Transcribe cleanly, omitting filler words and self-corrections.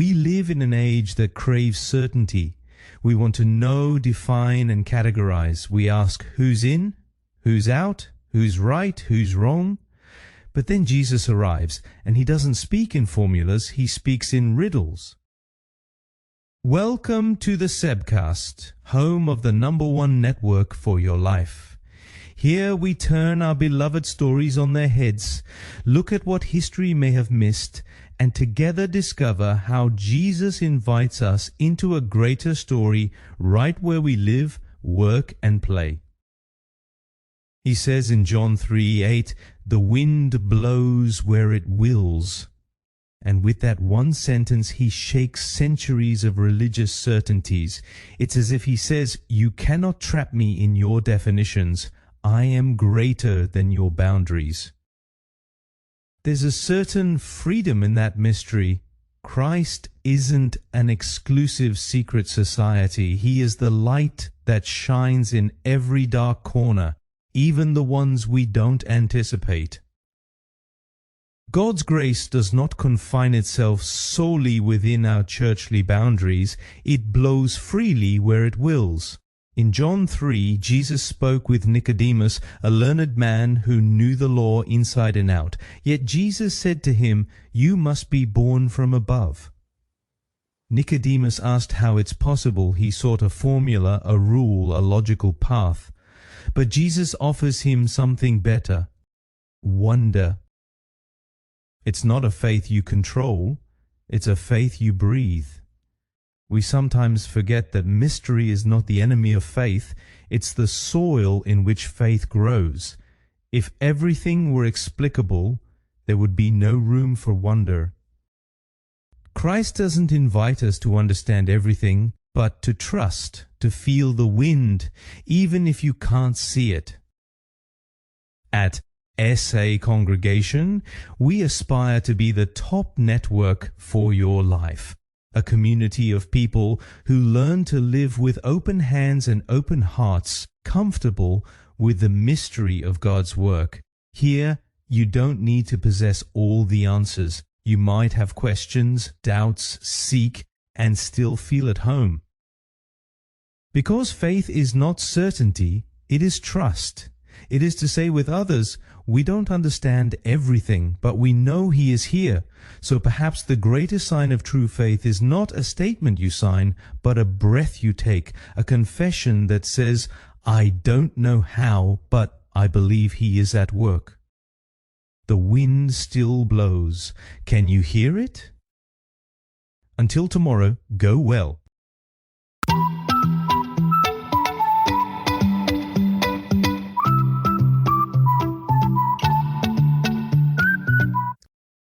We live in an age that craves certainty. We want to know, define, and categorize. We ask who's in, who's out, who's right, who's wrong. But then Jesus arrives, and he doesn't speak in formulas, he speaks in riddles. Welcome to the Sebcast, home of the #1 network for your life. Here we turn our beloved stories on their heads, look at what history may have missed, and together discover how Jesus invites us into a greater story right where we live, work, and play. He says in John 3:8, "The wind blows where it wills." And with that one sentence, he shakes centuries of religious certainties. It's as if he says, "You cannot trap me in your definitions. I am greater than your boundaries." There's a certain freedom in that mystery. Christ isn't an exclusive secret society. He is the light that shines in every dark corner, even the ones we don't anticipate. God's grace does not confine itself solely within our churchly boundaries. It blows freely where it wills. In John 3, Jesus spoke with Nicodemus, a learned man who knew the law inside and out. Yet Jesus said to him, "You must be born from above." Nicodemus asked how it's possible. He sought a formula, a rule, a logical path. But Jesus offers him something better: wonder. It's not a faith you control, it's a faith you breathe. We sometimes forget that mystery is not the enemy of faith, it's the soil in which faith grows. If everything were explicable, there would be no room for wonder. Christ doesn't invite us to understand everything, but to trust, to feel the wind, even if you can't see it. At SA Congregation, we aspire to be the top network for your life, a community of people who learn to live with open hands and open hearts, comfortable with the mystery of God's work. Here, you don't need to possess all the answers. You might have questions, doubts, seek, and still feel at home. Because faith is not certainty, it is trust. It is to say with others, we don't understand everything, but we know He is here. So perhaps the greatest sign of true faith is not a statement you sign, but a breath you take, a confession that says, "I don't know how, but I believe He is at work." The wind still blows. Can you hear it? Until tomorrow, go well.